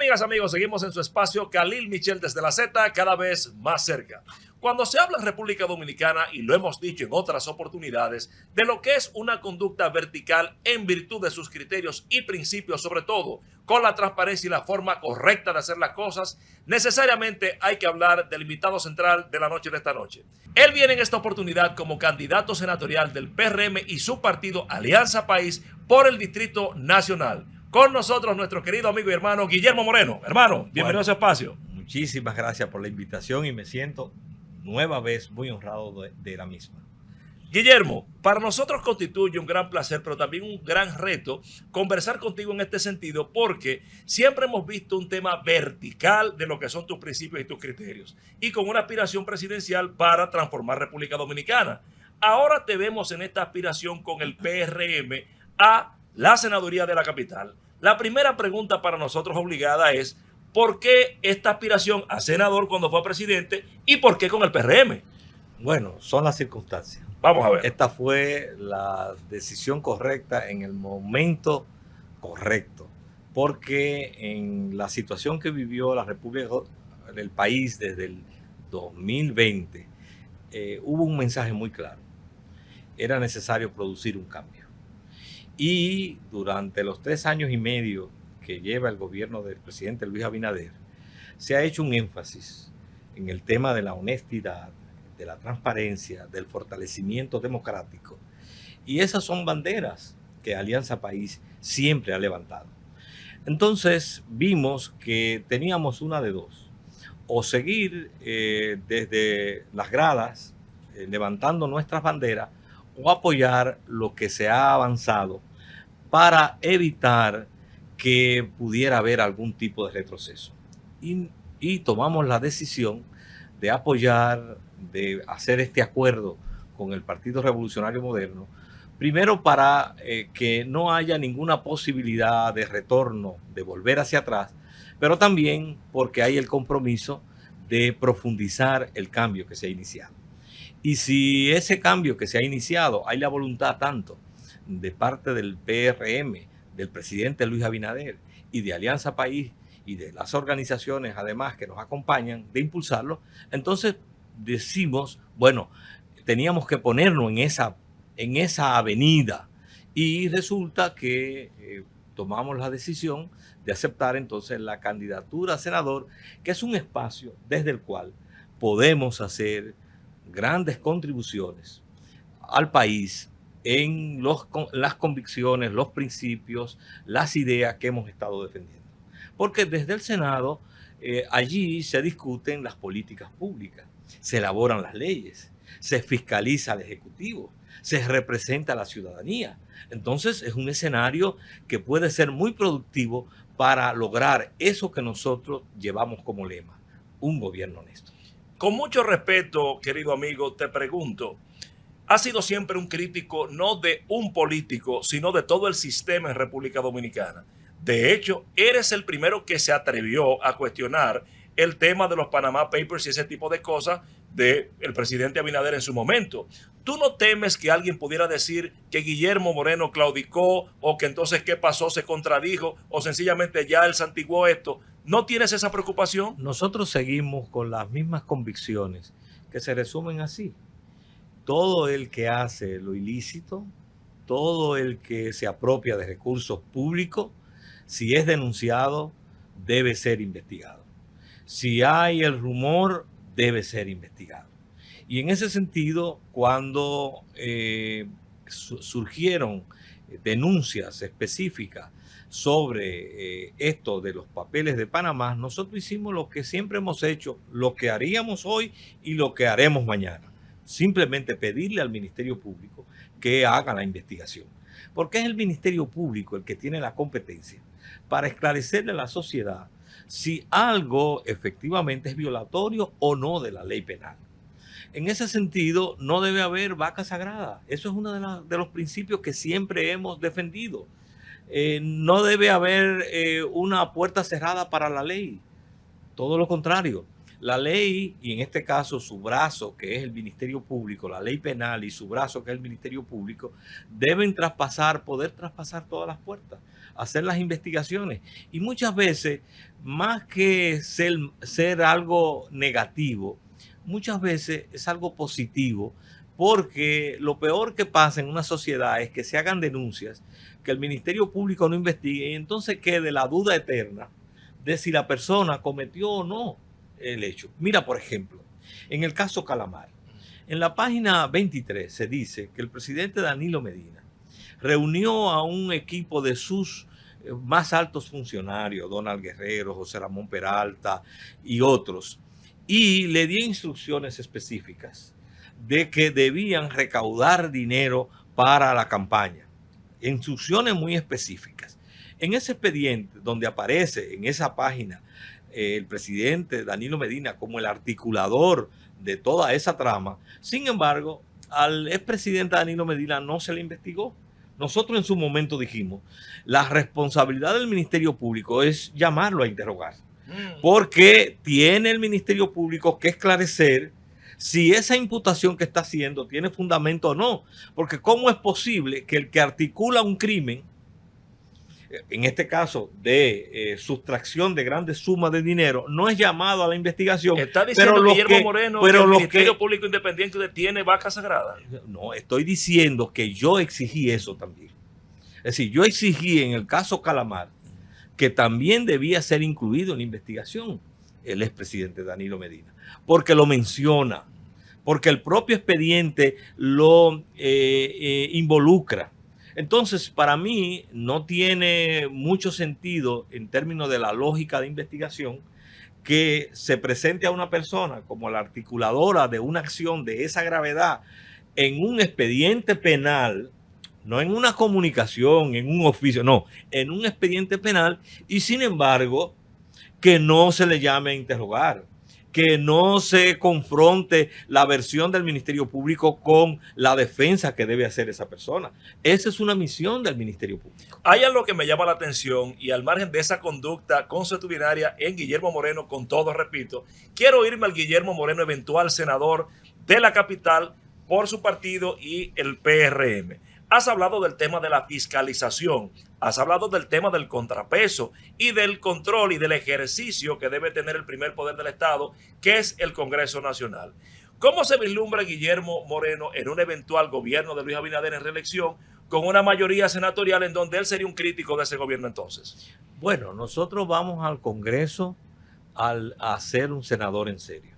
Amigas, amigos, seguimos en su espacio Khalil Michel desde la Z, cada vez más cerca. Cuando se habla en República Dominicana, y lo hemos dicho en otras oportunidades, de lo que es una conducta vertical en virtud de sus criterios y principios, sobre todo con la transparencia y la forma correcta de hacer las cosas, necesariamente hay que hablar del invitado central de la noche de esta noche. Él viene en esta oportunidad como candidato senatorial del PRM y su partido Alianza País por el Distrito Nacional. Con nosotros nuestro querido amigo y hermano Guillermo Moreno. Hermano, bienvenido a su espacio. Muchísimas gracias por la invitación y me siento nueva vez muy honrado de la misma. Guillermo, para nosotros constituye un gran placer, pero también un gran reto conversar contigo en este sentido, porque siempre hemos visto un tema vertical de lo que son tus principios y tus criterios, y con una aspiración presidencial para transformar República Dominicana. Ahora te vemos en esta aspiración con el PRM a la senaduría de la capital. La primera pregunta para nosotros obligada es: ¿por qué esta aspiración a senador cuando fue presidente y por qué con el PRM? Bueno, son las circunstancias. Vamos a ver. Esta fue la decisión correcta en el momento correcto, porque en la situación que vivió la República del país desde el 2020, hubo un mensaje muy claro. Era necesario producir un cambio. Y durante los 3 años y medio que lleva el gobierno del presidente Luis Abinader, se ha hecho un énfasis en el tema de la honestidad, de la transparencia, del fortalecimiento democrático. Y esas son banderas que Alianza País siempre ha levantado. Entonces vimos que teníamos una de dos: o seguir desde las gradas levantando nuestras banderas, o apoyar lo que se ha avanzado para evitar que pudiera haber algún tipo de retroceso. Y tomamos la decisión de apoyar, de hacer este acuerdo con el Partido Revolucionario Moderno, primero para que no haya ninguna posibilidad de retorno, de volver hacia atrás, pero también porque hay el compromiso de profundizar el cambio que se ha iniciado. Y si ese cambio que se ha iniciado, hay la voluntad tanto de parte del PRM, del presidente Luis Abinader y de Alianza País y de las organizaciones además que nos acompañan de impulsarlo, entonces decimos, bueno, teníamos que ponernos en esa avenida, y resulta que tomamos la decisión de aceptar entonces la candidatura a senador, que es un espacio desde el cual podemos hacer grandes contribuciones al país en las convicciones, los principios, las ideas que hemos estado defendiendo. Porque desde el Senado, allí se discuten las políticas públicas, se elaboran las leyes, se fiscaliza al Ejecutivo, se representa a la ciudadanía. Entonces es un escenario que puede ser muy productivo para lograr eso que nosotros llevamos como lema: un gobierno honesto. Con mucho respeto, querido amigo, te pregunto, ¿has sido siempre un crítico no de un político, sino de todo el sistema en República Dominicana? De hecho, eres el primero que se atrevió a cuestionar el tema de los Panama Papers y ese tipo de cosas del presidente Abinader en su momento. ¿Tú no temes que alguien pudiera decir que Guillermo Moreno claudicó, o que entonces qué pasó, se contradijo, o sencillamente ya él santiguó esto? ¿No tienes esa preocupación? Nosotros seguimos con las mismas convicciones que se resumen así: todo el que hace lo ilícito, todo el que se apropia de recursos públicos, si es denunciado, debe ser investigado. Si hay el rumor, debe ser investigado. Y en ese sentido, cuando surgieron denuncias específicas sobre esto de los papeles de Panamá, nosotros hicimos lo que siempre hemos hecho, lo que haríamos hoy y lo que haremos mañana: simplemente pedirle al Ministerio Público que haga la investigación, porque es el Ministerio Público el que tiene la competencia para esclarecerle a la sociedad si algo efectivamente es violatorio o no de la ley penal. En ese sentido, no debe haber vaca sagrada. Eso es uno de los principios que siempre hemos defendido. No debe haber una puerta cerrada para la ley. Todo lo contrario. La ley, y en este caso su brazo, que es el Ministerio Público, la ley penal y su brazo, que es el Ministerio Público, deben poder traspasar todas las puertas, hacer las investigaciones. Y muchas veces, más que ser algo negativo, muchas veces es algo positivo, porque lo peor que pasa en una sociedad es que se hagan denuncias, que el Ministerio Público no investigue y entonces quede la duda eterna de si la persona cometió o no el hecho. Mira, por ejemplo, en el caso Calamar, en la página 23 se dice que el presidente Danilo Medina reunió a un equipo de sus más altos funcionarios, Donald Guerrero, José Ramón Peralta y otros, y le dio instrucciones específicas de que debían recaudar dinero para la campaña. Instrucciones muy específicas. En ese expediente, donde aparece en esa página el presidente Danilo Medina como el articulador de toda esa trama, sin embargo, al expresidente Danilo Medina no se le investigó. Nosotros en su momento dijimos, la responsabilidad del Ministerio Público es llamarlo a interrogar, porque tiene el Ministerio Público que esclarecer si esa imputación que está haciendo tiene fundamento o no. Porque ¿cómo es posible que el que articula un crimen, en este caso de sustracción de grandes sumas de dinero, no es llamado a la investigación? ¿Está diciendo Guillermo Moreno que el Ministerio Público Independiente detiene vaca sagrada? No, estoy diciendo que yo exigí eso también. Es decir, yo exigí en el caso Calamar que también debía ser incluido en la investigación el expresidente Danilo Medina, porque lo menciona, porque el propio expediente lo involucra. Entonces, para mí no tiene mucho sentido en términos de la lógica de investigación que se presente a una persona como la articuladora de una acción de esa gravedad en un expediente penal, no en una comunicación, en un oficio, no, en un expediente penal, y sin embargo que no se le llame a interrogar, que no se confronte la versión del Ministerio Público con la defensa que debe hacer esa persona. Esa es una misión del Ministerio Público. Hay algo que me llama la atención, y al margen de esa conducta consuetudinaria en Guillermo Moreno, con todo repito, quiero irme al Guillermo Moreno, eventual senador de la capital por su partido y el PRM. Has hablado del tema de la fiscalización, has hablado del tema del contrapeso y del control y del ejercicio que debe tener el primer poder del Estado, que es el Congreso Nacional. ¿Cómo se vislumbra Guillermo Moreno en un eventual gobierno de Luis Abinader en reelección con una mayoría senatorial en donde él sería un crítico de ese gobierno entonces? Bueno, nosotros vamos al Congreso a ser un senador en serio.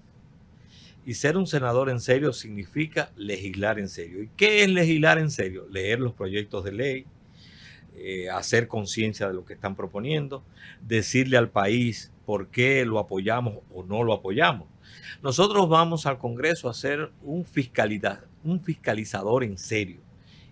Y ser un senador en serio significa legislar en serio. ¿Y qué es legislar en serio? Leer los proyectos de ley, hacer conciencia de lo que están proponiendo, decirle al país por qué lo apoyamos o no lo apoyamos. Nosotros vamos al Congreso a ser un fiscalizador en serio.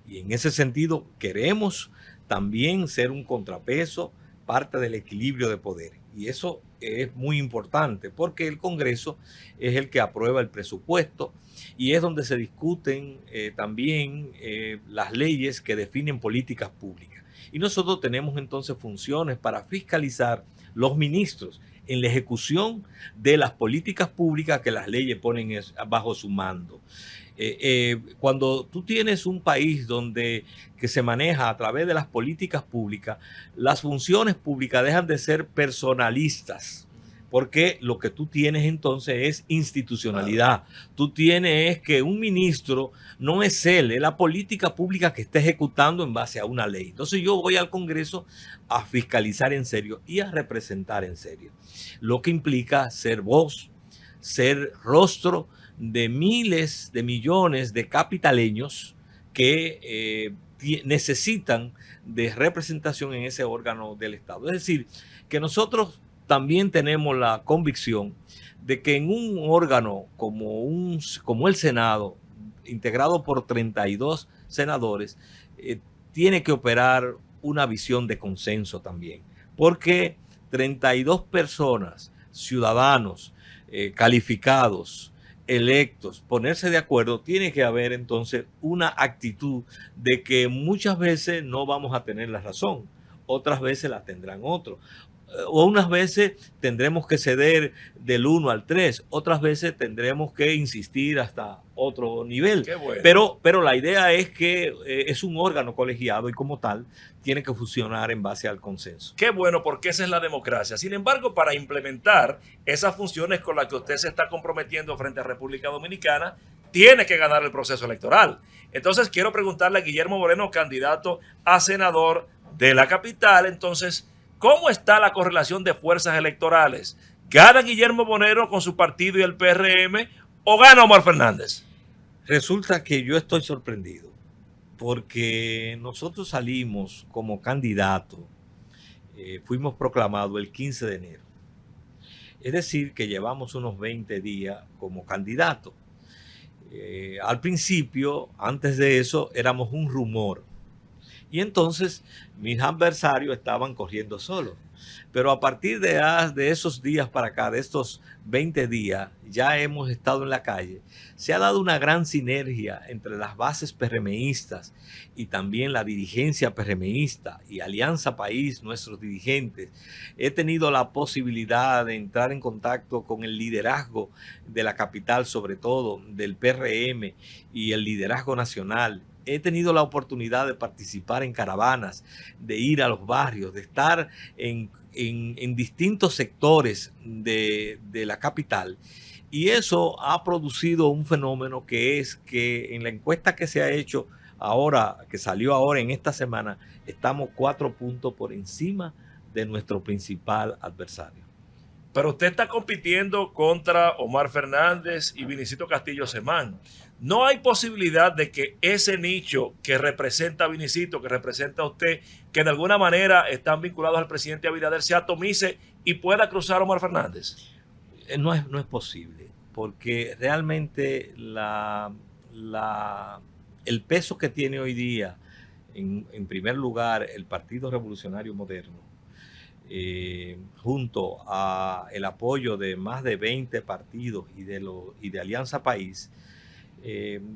Y en ese sentido queremos también ser un contrapeso, parte del equilibrio de poderes. Y eso es muy importante porque el Congreso es el que aprueba el presupuesto y es donde se discuten también las leyes que definen políticas públicas. Y nosotros tenemos entonces funciones para fiscalizar los ministros en la ejecución de las políticas públicas que las leyes ponen bajo su mando. Cuando tú tienes un país que se maneja a través de las políticas públicas, las funciones públicas dejan de ser personalistas, porque lo que tú tienes entonces es institucionalidad. Tú tienes que un ministro no es él, es la política pública que está ejecutando en base a una ley. Entonces yo voy al Congreso a fiscalizar en serio y a representar en serio, lo que implica ser voz, ser rostro de miles de millones de capitaleños que necesitan de representación en ese órgano del Estado. Es decir, que nosotros también tenemos la convicción de que en un órgano como el Senado, integrado por 32 senadores, tiene que operar una visión de consenso también, porque 32 personas, ciudadanos calificados, electos, ponerse de acuerdo, tiene que haber entonces una actitud de que muchas veces no vamos a tener la razón, otras veces la tendrán otros. o unas veces tendremos que ceder del 1 al 3, otras veces tendremos que insistir hasta otro nivel. Qué bueno. Pero la idea es que es un órgano colegiado y como tal tiene que funcionar en base al consenso. Qué bueno, porque esa es la democracia. Sin embargo, para implementar esas funciones con las que usted se está comprometiendo frente a República Dominicana, tiene que ganar el proceso electoral. Entonces, quiero preguntarle a Guillermo Moreno, candidato a senador de la capital, entonces, ¿cómo está la correlación de fuerzas electorales? ¿Gana Guillermo Moreno con su partido y el PRM o gana Omar Fernández? Resulta que yo estoy sorprendido porque nosotros salimos como candidato, fuimos proclamados el 15 de enero. Es decir, que llevamos unos 20 días como candidato. Al principio, antes de eso, éramos un rumor. Y entonces mis adversarios estaban corriendo solos. Pero a partir de esos días para acá, de estos 20 días, ya hemos estado en la calle. Se ha dado una gran sinergia entre las bases PRMistas y también la dirigencia PRMista y Alianza País, nuestros dirigentes. He tenido la posibilidad de entrar en contacto con el liderazgo de la capital, sobre todo del PRM y el liderazgo nacional. He tenido la oportunidad de participar en caravanas, de ir a los barrios, de estar en distintos sectores de la capital. Y eso ha producido un fenómeno que es que en la encuesta que se ha hecho ahora, que salió ahora en esta semana, estamos 4 puntos por encima de nuestro principal adversario. Pero usted está compitiendo contra Omar Fernández y Vinicito Castillo Semán. No hay posibilidad de que ese nicho que representa a Vinicito, que representa a usted, que de alguna manera están vinculados al presidente Abinader, se atomice y pueda cruzar a Omar Fernández. No es posible, porque realmente el peso que tiene hoy día, en primer lugar, el Partido Revolucionario Moderno, junto a el apoyo de más de 20 partidos y de Alianza País,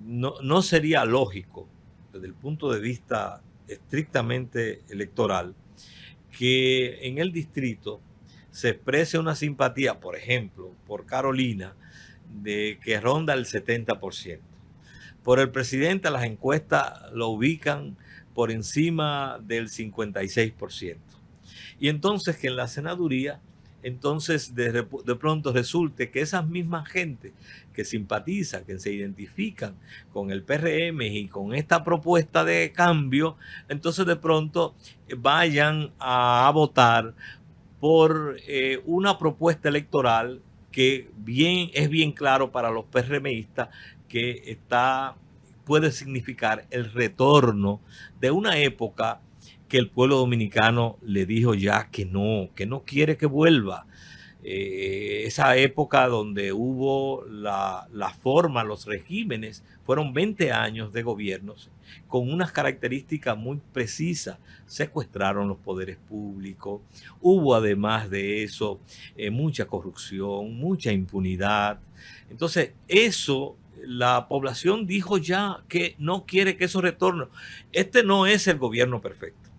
no sería lógico desde el punto de vista estrictamente electoral que en el distrito se exprese una simpatía, por ejemplo, por Carolina, de que ronda el 70%. Por el presidente, las encuestas lo ubican por encima del 56%. Y entonces que en la senaduría, entonces de pronto resulte que esas mismas gente que simpatizan, que se identifican con el PRM y con esta propuesta de cambio, entonces de pronto vayan a votar por una propuesta electoral que es bien claro para los PRMistas que puede significar el retorno de una época que el pueblo dominicano le dijo ya que no quiere que vuelva. Esa época donde hubo la forma, los regímenes, fueron 20 años de gobiernos con unas características muy precisas. Secuestraron los poderes públicos, hubo además de eso mucha corrupción, mucha impunidad. Entonces eso, la población dijo ya que no quiere que eso retorne. Este no es el gobierno perfecto,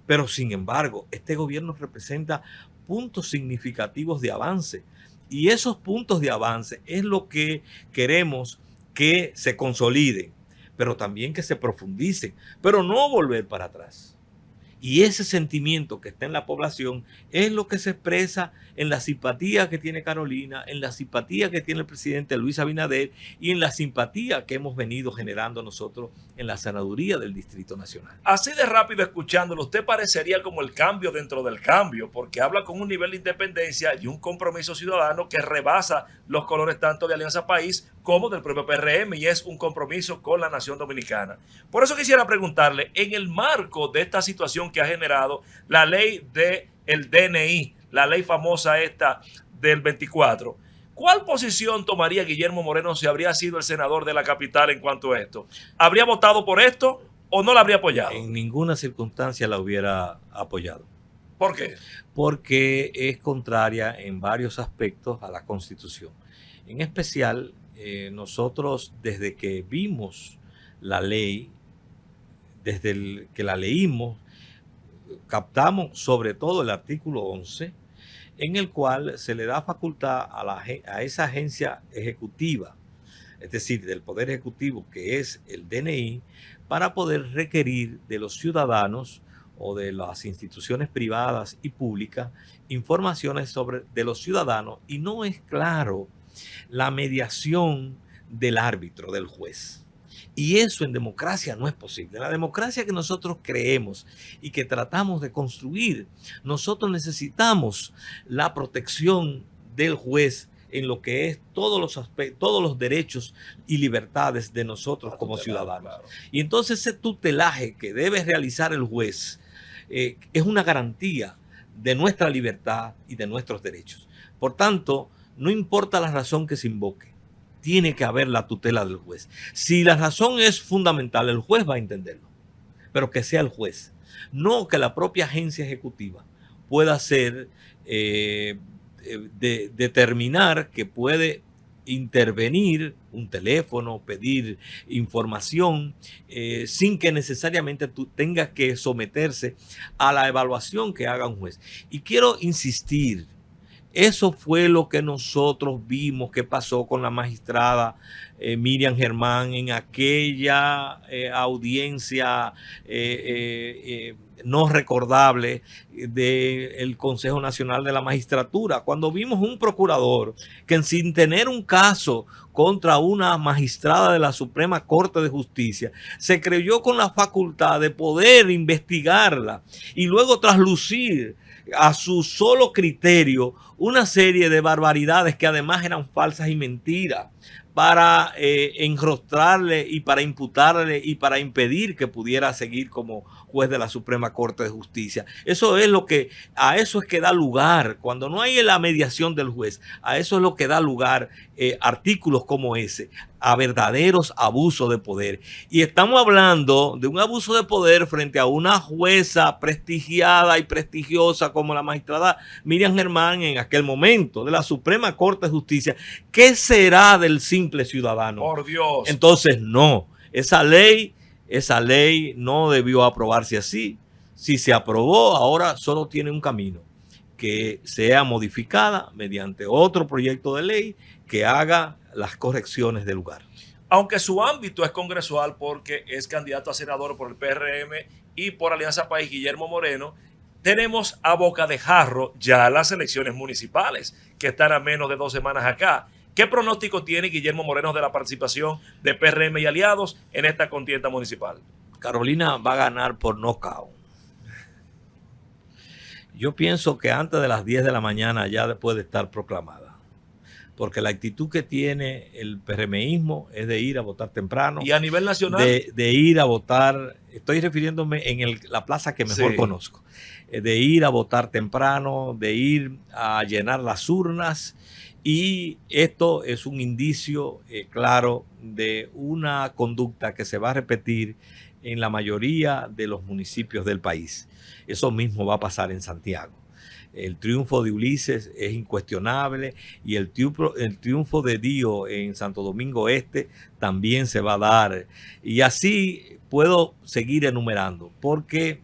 pero sin embargo, este gobierno representa puntos significativos de avance. Y esos puntos de avance es lo que queremos que se consoliden, pero también que se profundicen, pero no volver para atrás. Y ese sentimiento que está en la población es lo que se expresa en la simpatía que tiene Carolina, en la simpatía que tiene el presidente Luis Abinader y en la simpatía que hemos venido generando nosotros en la senaduría del Distrito Nacional. Así de rápido escuchándolo, usted parecería como el cambio dentro del cambio, porque habla con un nivel de independencia y un compromiso ciudadano que rebasa los colores tanto de Alianza País como del propio PRM, y es un compromiso con la nación dominicana. Por eso quisiera preguntarle, en el marco de esta situación que ha generado la ley del DNI, la ley famosa esta del 24, ¿cuál posición tomaría Guillermo Moreno si habría sido el senador de la capital en cuanto a esto? ¿Habría votado por esto o no la habría apoyado? En ninguna circunstancia la hubiera apoyado. ¿Por qué? Porque es contraria en varios aspectos a la Constitución. En especial, nosotros desde que vimos la ley, desde que la leímos, captamos sobre todo el artículo 11, en el cual se le da facultad a esa agencia ejecutiva, es decir, del Poder Ejecutivo, que es el DNI, para poder requerir de los ciudadanos o de las instituciones privadas y públicas informaciones de los ciudadanos, y no es claro la mediación del árbitro, del juez. Y eso en democracia no es posible. La democracia que nosotros creemos y que tratamos de construir, nosotros necesitamos la protección del juez en lo que es todos los aspectos, todos los derechos y libertades de nosotros como ciudadanos. Claro. Y entonces ese tutelaje que debe realizar el juez es una garantía de nuestra libertad y de nuestros derechos. Por tanto, no importa la razón que se invoque, tiene que haber la tutela del juez. Si la razón es fundamental, el juez va a entenderlo, pero que sea el juez, no que la propia agencia ejecutiva pueda ser determinar que puede intervenir un teléfono, pedir información, sin que necesariamente tú tengas que someterse a la evaluación que haga un juez. Y quiero insistir, eso fue lo que nosotros vimos que pasó con la magistrada Miriam Germán en aquella audiencia no recordable del Consejo Nacional de la Magistratura, cuando vimos un procurador que sin tener un caso contra una magistrada de la Suprema Corte de Justicia, se creyó con la facultad de poder investigarla y luego traslucir a su solo criterio una serie de barbaridades que además eran falsas y mentiras, para enrostrarle y para imputarle y para impedir que pudiera seguir como juez de la Suprema Corte de Justicia. Eso es lo que, a eso es que da lugar, cuando no hay la mediación del juez, a eso es lo que da lugar artículos como ese, a verdaderos abusos de poder. Y estamos hablando de un abuso de poder frente a una jueza prestigiada y prestigiosa como la magistrada Miriam Germán en aquel momento de la Suprema Corte de Justicia. ¿Qué será del simple ciudadano? Por Dios. Entonces, no, esa ley no debió aprobarse así. Si se aprobó, ahora solo tiene un camino, que sea modificada mediante otro proyecto de ley que haga las correcciones del lugar. Aunque su ámbito es congresual porque es candidato a senador por el PRM y por Alianza País Guillermo Moreno, tenemos a boca de jarro ya las elecciones municipales que están a menos de 2 semanas acá. ¿Qué pronóstico tiene Guillermo Moreno de la participación de PRM y aliados en esta contienda municipal? Carolina va a ganar por nocaut. Yo pienso que antes de las 10 de la mañana ya puede estar proclamada, porque la actitud que tiene el PRMismo es de ir a votar temprano. ¿Y a nivel nacional? De ir a votar, estoy refiriéndome en la plaza que mejor conozco, de ir a votar temprano, de ir a llenar las urnas, y esto es un indicio claro de una conducta que se va a repetir en la mayoría de los municipios del país. Eso mismo va a pasar en Santiago. El triunfo de Ulises es incuestionable y el triunfo de Dio en Santo Domingo Este también se va a dar. Y así puedo seguir enumerando, porque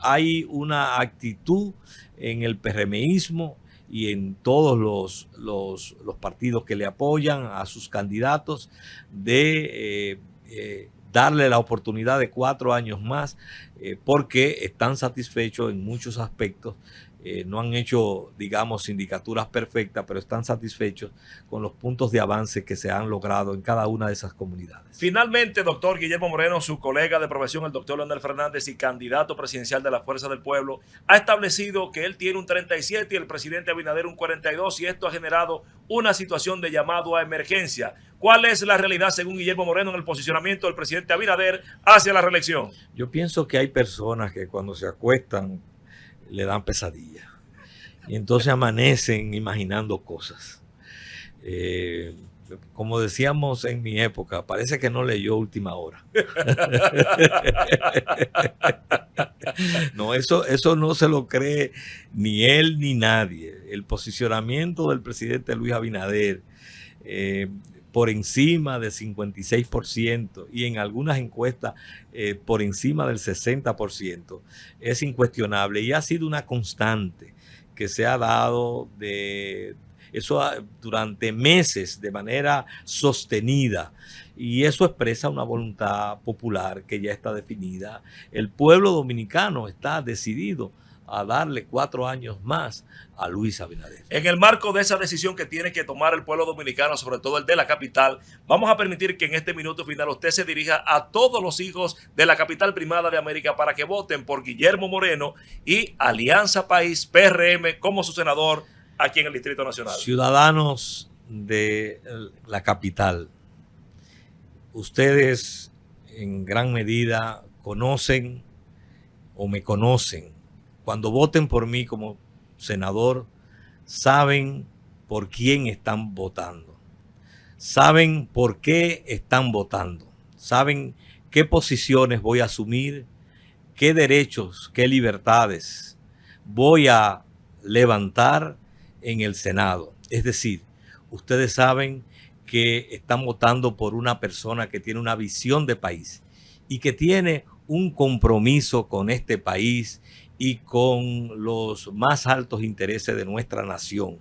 hay una actitud en el PRMismo y en todos los partidos que le apoyan a sus candidatos de darle la oportunidad de 4 años más, porque están satisfechos en muchos aspectos. No han hecho, digamos, sindicaturas perfectas, pero están satisfechos con los puntos de avance que se han logrado en cada una de esas comunidades. Finalmente, doctor Guillermo Moreno, su colega de profesión, el doctor Leonel Fernández y candidato presidencial de la Fuerza del Pueblo, ha establecido que él tiene un 37 y el presidente Abinader un 42, y esto ha generado una situación de llamado a emergencia. ¿Cuál es la realidad, según Guillermo Moreno, en el posicionamiento del presidente Abinader hacia la reelección? Yo pienso que hay personas que cuando se acuestan le dan pesadillas y entonces amanecen imaginando cosas. Como decíamos en mi época, parece que no leyó Última Hora. No, eso no se lo cree ni él ni nadie. El posicionamiento del presidente Luis Abinader, por encima del 56% y en algunas encuestas por encima del 60%, es incuestionable y ha sido una constante que se ha dado durante meses de manera sostenida, y eso expresa una voluntad popular que ya está definida. El pueblo dominicano está decidido a darle 4 años más a Luis Abinader. En el marco de esa decisión que tiene que tomar el pueblo dominicano, sobre todo el de la capital, vamos a permitir que en este minuto final usted se dirija a todos los hijos de la capital primada de América para que voten por Guillermo Moreno y Alianza País PRM como su senador aquí en el Distrito Nacional. Ciudadanos de la capital, ustedes en gran medida conocen o me conocen. Cuando voten por mí como senador, saben por quién están votando, saben por qué están votando, saben qué posiciones voy a asumir, qué derechos, qué libertades voy a levantar en el Senado. Es decir, ustedes saben que están votando por una persona que tiene una visión de país y que tiene un compromiso con este país y con los más altos intereses de nuestra nación.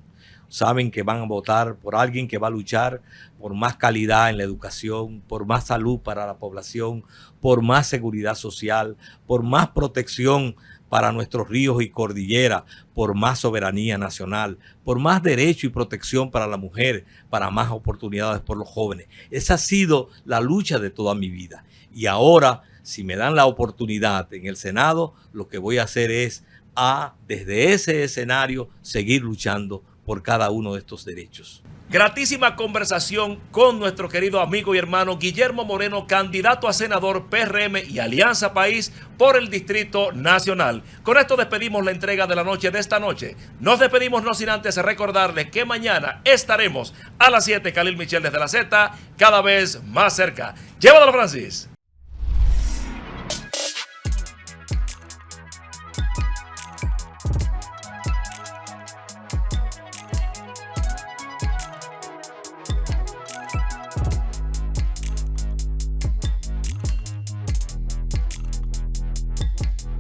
Saben que van a votar por alguien que va a luchar por más calidad en la educación, por más salud para la población, por más seguridad social, por más protección para nuestros ríos y cordilleras, por más soberanía nacional, por más derecho y protección para la mujer, para más oportunidades por los jóvenes. Esa ha sido la lucha de toda mi vida. Y ahora, si me dan la oportunidad en el Senado, lo que voy a hacer es, desde ese escenario, seguir luchando por cada uno de estos derechos. Gratísima conversación con nuestro querido amigo y hermano Guillermo Moreno, candidato a senador PRM y Alianza País por el Distrito Nacional. Con esto despedimos la entrega de la noche de esta noche. Nos despedimos no sin antes recordarles que mañana estaremos a las 7, Khalil Michel desde la Z, cada vez más cerca. Llévatelo, Francis.